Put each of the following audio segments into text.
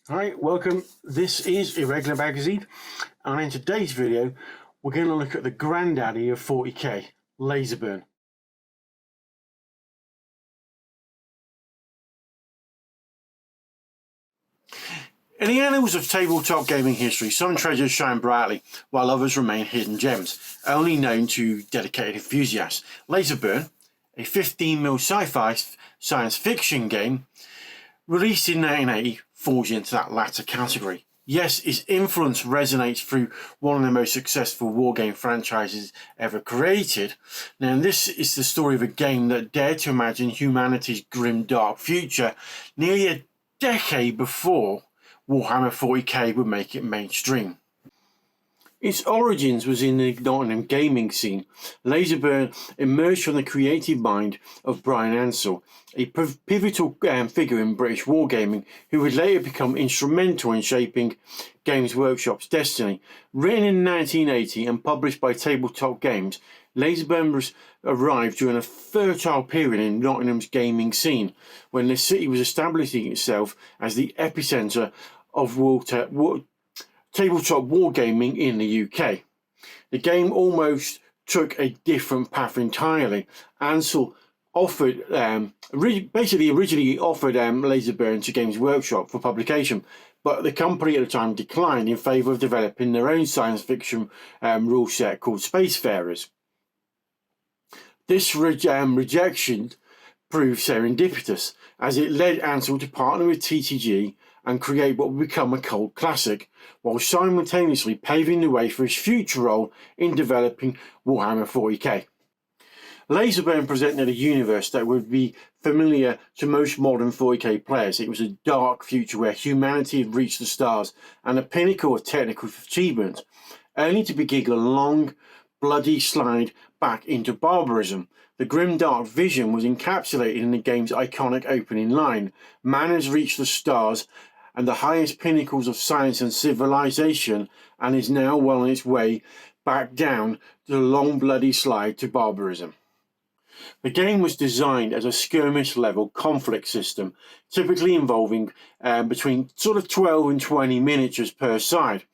Hi, welcome. This is Irregular Magazine, and in today's video we're going to look at the granddaddy of 40k, Laserburn. In the annals of tabletop gaming history, some treasures shine brightly, while others remain hidden gems, only known to dedicated enthusiasts. Laserburn, a 15mm sci-fi science fiction game, released in 1980, falls into that latter category. Yes, its influence resonates through one of the most successful wargame franchises ever created. Now, this is the story of a game that dared to imagine humanity's grimdark future nearly a decade before Warhammer 40k would make it mainstream. Its origins was in the Nottingham gaming scene. Laserburn emerged from the creative mind of Brian Ansell, a pivotal figure in British wargaming who would later become instrumental in shaping Games Workshop's destiny. Written in 1980 and published by Tabletop Games, Laserburn arrived during a fertile period in Nottingham's gaming scene, when the city was establishing itself as the epicenter of tabletop wargaming in the UK. The game almost took a different path entirely. Ansell originally offered Laserburn to Games Workshop for publication, but the company at the time declined in favour of developing their own science fiction rule set called Spacefarers. This rejection proved serendipitous, as it led Ansell to partner with TTG and create what would become a cult classic, while simultaneously paving the way for his future role in developing Warhammer 40k. Laserburn presented a universe that would be familiar to most modern 40k players. It was a dark future where humanity had reached the stars and the pinnacle of technical achievement, only to begin a long, bloody slide back into barbarism. The grimdark vision was encapsulated in the game's iconic opening line: "Man has reached the stars and the highest pinnacles of science and civilization, and is now well on its way back down the long bloody slide to barbarism." The game was designed as a skirmish level conflict system, typically involving between sort of 12 and 20 miniatures per side,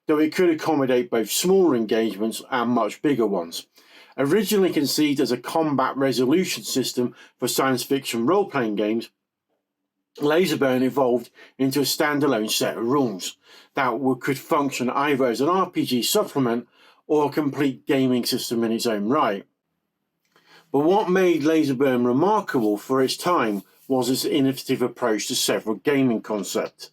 though it could accommodate both smaller engagements and much bigger ones. Originally conceived as a combat resolution system for science fiction role-playing games, Laserburn evolved into a standalone set of rules that could function either as an RPG supplement or a complete gaming system in its own right. But what made Laserburn remarkable for its time was its innovative approach to several gaming concepts.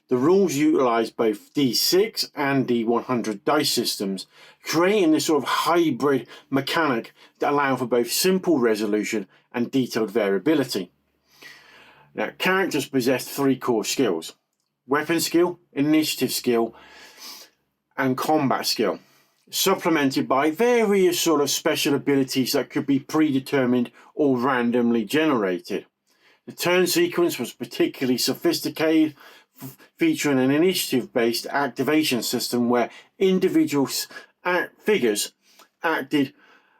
The rules utilised both D6 and D100 dice systems, creating this sort of hybrid mechanic that allowed for both simple resolution and detailed variability. Now, characters possessed three core skills: weapon skill, initiative skill, and combat skill, supplemented by various sort of special abilities that could be predetermined or randomly generated. The turn sequence was particularly sophisticated, featuring an initiative-based activation system where individual figures acted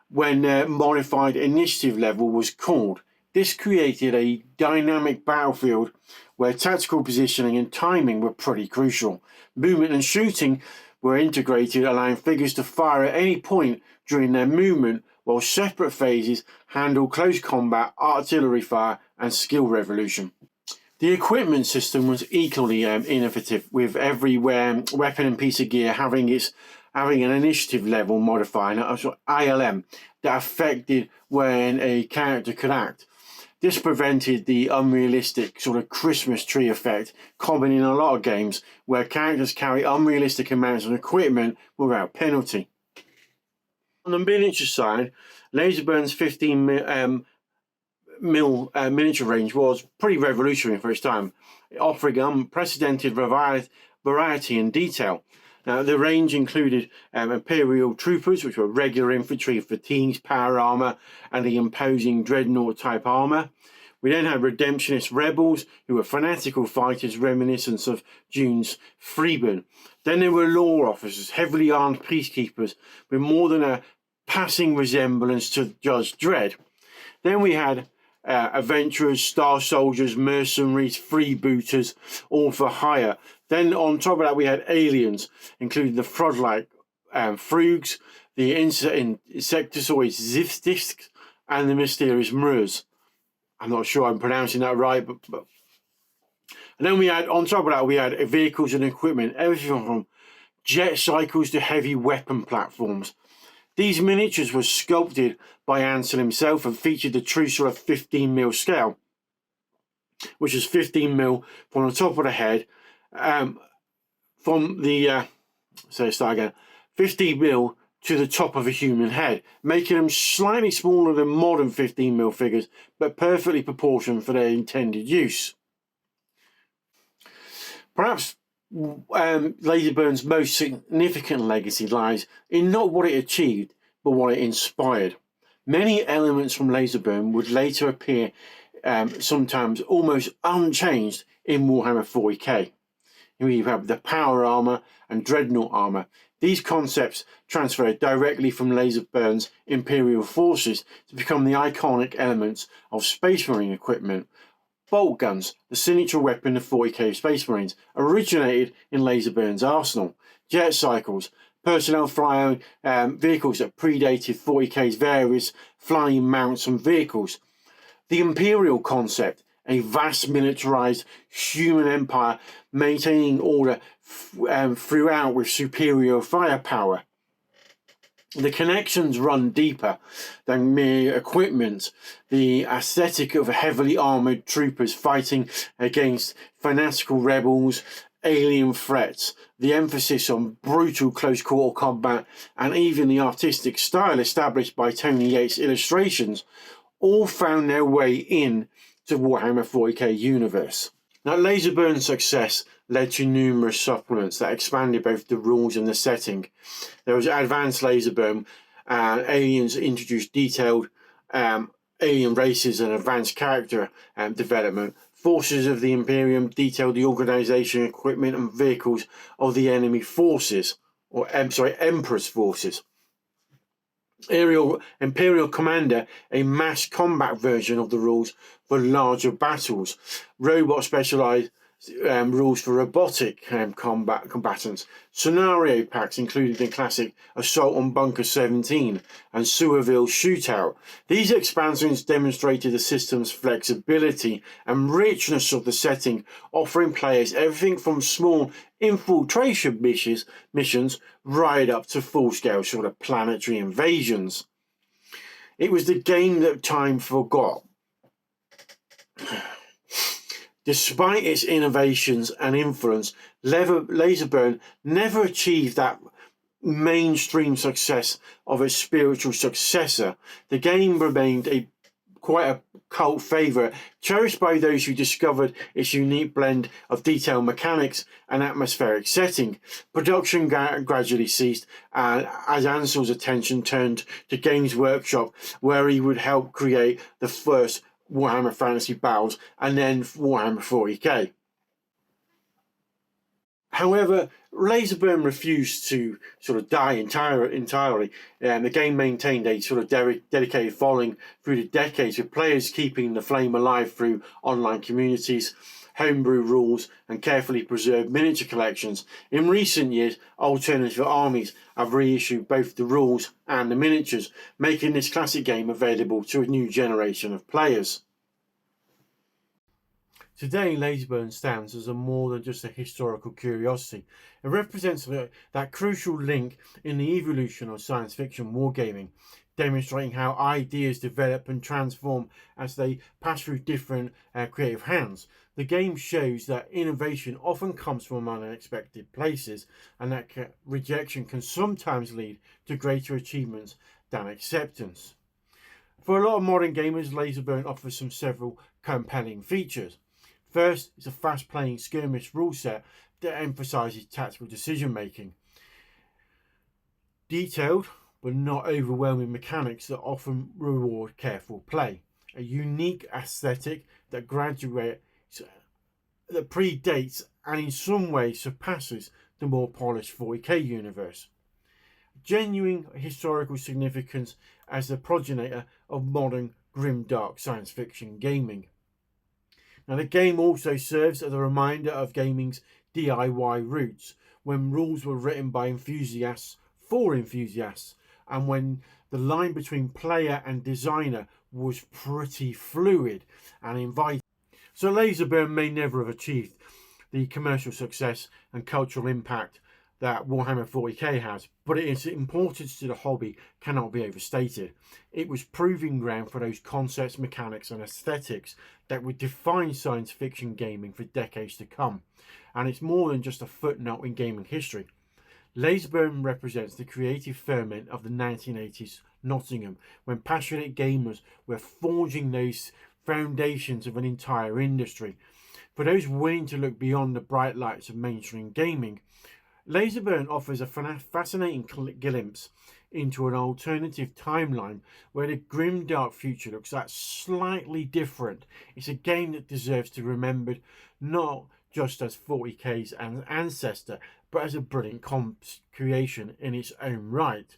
when their modified initiative level was called. This created a dynamic battlefield where tactical positioning and timing were pretty crucial. Movement and shooting were integrated, allowing figures to fire at any point during their movement, while separate phases handled close combat, artillery fire, and skill revolution. The equipment system was equally innovative, with every weapon and piece of gear having an initiative level modifier, ILM, that affected when a character could act. This prevented the unrealistic sort of Christmas tree effect common in a lot of games, where characters carry unrealistic amounts of equipment without penalty. On the miniature side, Laserburn's 15mm miniature range was pretty revolutionary for its time, offering unprecedented variety and detail. Now, the range included Imperial troopers, which were regular infantry, fatigues, power armor, and the imposing dreadnought type armor. We then had Redemptionist rebels, who were fanatical fighters reminiscent of Dune's Freeburn. Then there were law officers, heavily armed peacekeepers, with more than a passing resemblance to Judge Dredd. Then we had adventurers, star soldiers, mercenaries, freebooters, all for hire. Then on top of that, we had aliens, including the frog-like Frugs, the insectoids Ziftisks, and the mysterious Murs. I'm not sure I'm pronouncing that right, but and then we had, on top of that, we had vehicles and equipment, everything from jet cycles to heavy weapon platforms. These miniatures were sculpted by Ansel himself and featured the true sort of 15mm scale, which is 15mm from the top of the head, from the, 15mm to the top of a human head, making them slightly smaller than modern 15mm figures, but perfectly proportioned for their intended use. Perhaps Laserburn's most significant legacy lies in not what it achieved, but what it inspired. Many elements from Laserburn would later appear sometimes almost unchanged in Warhammer 40k. We have the power armor and dreadnought armor. These concepts transferred directly from Laserburn's Imperial forces to become the iconic elements of Space Marine equipment. Bolt guns, the signature weapon of 40k Space Marines, originated in Laserburn's arsenal. Jet cycles, personnel flying vehicles that predated 40k's various flying mounts and vehicles. The Imperial concept, a vast militarized human empire maintaining order throughout with superior firepower. The connections run deeper than mere equipment. The aesthetic of heavily armoured troopers fighting against fanatical rebels, alien threats, the emphasis on brutal close-quarter combat, and even the artistic style established by Tony Yates' illustrations all found their way in to Warhammer 40k universe. Now, Laserburn's success led to numerous supplements that expanded both the rules and the setting. There was Advanced Laserburn, aliens introduced detailed alien races and advanced character development. Forces of the Imperium detailed the organisation, equipment and vehicles of the enemy forces, or Emperor's forces. Imperial Commander, a mass combat version of the rules for larger battles. Robot specialised rules for robotic combatants. Scenario packs including the classic Assault on Bunker 17 and Sewerville Shootout. These expansions demonstrated the system's flexibility and richness of the setting, offering players everything from small infiltration missions right up to full-scale sort of planetary invasions. It was the game that time forgot. Despite its innovations and influence, Laserburn never achieved that mainstream success of its spiritual successor. The game remained quite a cult favourite, cherished by those who discovered its unique blend of detailed mechanics and atmospheric setting. Production gradually ceased as Ansel's attention turned to Games Workshop, where he would help create the first Warhammer Fantasy Battles and then Warhammer 40k. However, Laserburn refused to sort of die entirely. The game maintained a sort of dedicated following through the decades, with players keeping the flame alive through online communities, homebrew rules and carefully preserved miniature collections. In recent years, alternative armies have reissued both the rules and the miniatures, making this classic game available to a new generation of players. Today, Laserburn stands as more than just a historical curiosity. It represents that crucial link in the evolution of science fiction wargaming, demonstrating how ideas develop and transform as they pass through different creative hands. The game shows that innovation often comes from unexpected places, and that rejection can sometimes lead to greater achievements than acceptance. For a lot of modern gamers, Laserburn offers several compelling features. First, it's a fast-playing skirmish rule set that emphasises tactical decision-making. Detailed but not overwhelming mechanics that often reward careful play. A unique aesthetic that predates and in some ways surpasses the more polished 40k universe. Genuine historical significance as the progenitor of modern grimdark science fiction gaming. Now, the game also serves as a reminder of gaming's DIY roots, when rules were written by enthusiasts for enthusiasts, and when the line between player and designer was pretty fluid and inviting. So Laserburn may never have achieved the commercial success and cultural impact that Warhammer 40k has, but its importance to the hobby cannot be overstated. It was proving ground for those concepts, mechanics and aesthetics that would define science fiction gaming for decades to come, and it's more than just a footnote in gaming history. Laserburn represents the creative ferment of the 1980s Nottingham, when passionate gamers were forging those foundations of an entire industry. For those willing to look beyond the bright lights of mainstream gaming, Laserburn offers a fascinating glimpse into an alternative timeline where the grimdark future looks that slightly different. It's a game that deserves to be remembered not just as 40k's ancestor, but as a brilliant creation in its own right.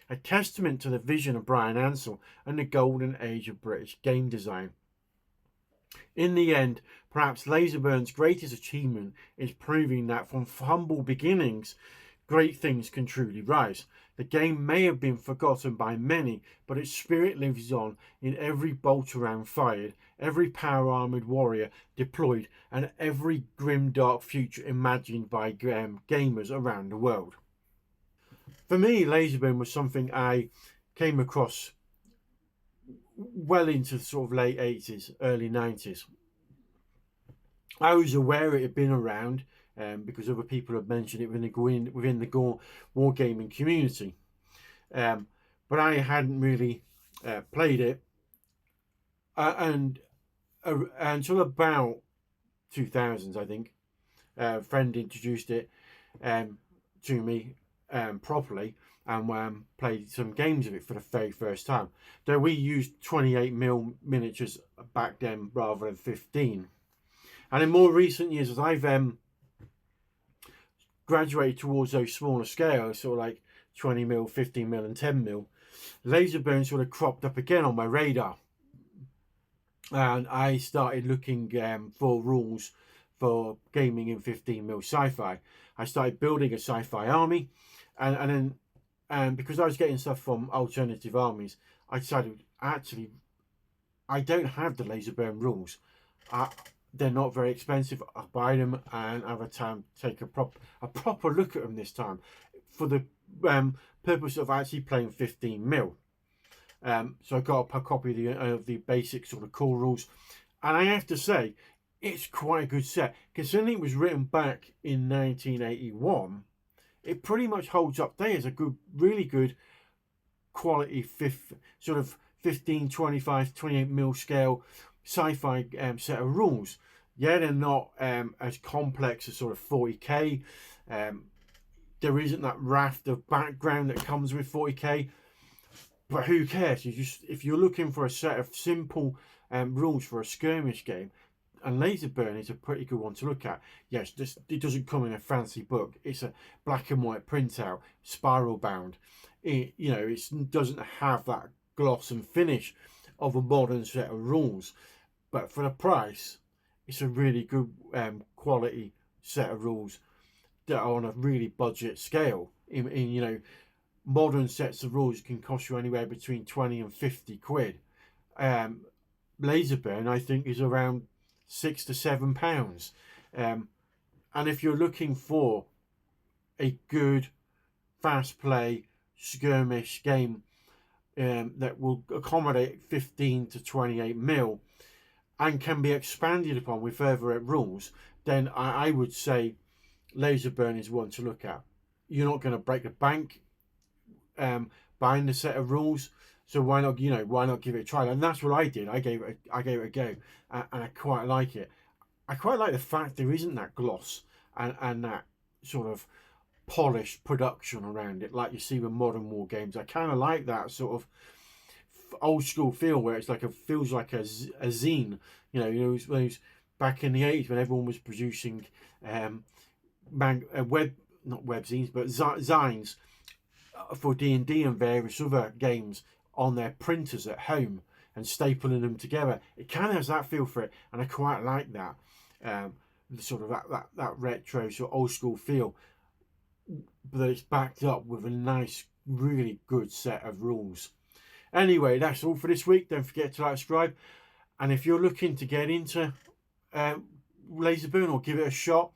A testament to the vision of Brian Ansell and the golden age of British game design. In the end, perhaps Laserburn's greatest achievement is proving that from humble beginnings, great things can truly rise. The game may have been forgotten by many, but its spirit lives on in every bolt around fired, every power-armoured warrior deployed, and every grim dark future imagined by gamers around the world. For me, Laserburn was something I came across well into the sort of late 80s, early 90s. I was aware it had been around because other people had mentioned it within the wargaming community. But I hadn't really played it and until about 2000s, I think. A friend introduced it to me properly, and played some games of it for the very first time. Though we used 28mm miniatures back then rather than 15. And in more recent years, as I've graduated towards those smaller scales, sort of like 20mm, 15mm and 10mm, Laserburn sort of cropped up again on my radar. And I started looking for rules for gaming in 15mm sci-fi. I started building a sci-fi army, and then because I was getting stuff from alternative armies, I decided, actually, I don't have the Laserburn rules. They're not very expensive. I'll buy them and have a time take a proper look at them this time, for the purpose of actually playing 15mm. So I got a copy of the basic sort of core rules, and I have to say, it's quite a good set. Considering it was written back in 1981, it pretty much holds up today as a good, really good quality sort of 15, 25, 28mm scale sci-fi set of rules. Yeah, they're not as complex as sort of 40k. There isn't that raft of background that comes with 40k. But who cares? If you're looking for a set of simple rules for a skirmish game, and Laserburn is a pretty good one to look at. Yes, it doesn't come in a fancy book. It's a black and white printout, spiral bound. It doesn't have that gloss and finish of a modern set of rules. But for the price, it's a really good quality set of rules that are on a really budget scale. Modern sets of rules can cost you anywhere between 20 and 50 quid. Laserburn, I think, is around £6 to £7. And if you're looking for a good fast play skirmish game that will accommodate 15 to 28mm and can be expanded upon with further rules, then I would say Laserburn is one to look at. You're not going to break the bank buying the set of rules, so why not give it a try? And that's what I did. I gave it a go, and I quite like it. I quite like the fact there isn't that gloss and that sort of polished production around it like you see with modern war games. I kind of like that sort of old school feel where it's feels like a zine. Those back in the 80s when everyone was producing not webzines but zines for D&D and various other games on their printers at home. and stapling them together. It kind of has that feel for it, and I quite like that. The sort of that retro sort of old school feel, but it's backed up with a nice, really good set of rules. Anyway, that's all for this week. Don't forget to like, subscribe, and if you're looking to get into Laserburn or give it a shot,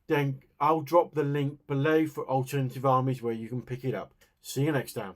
then I'll drop the link below for Alternative Armies where you can pick it up. See you next time.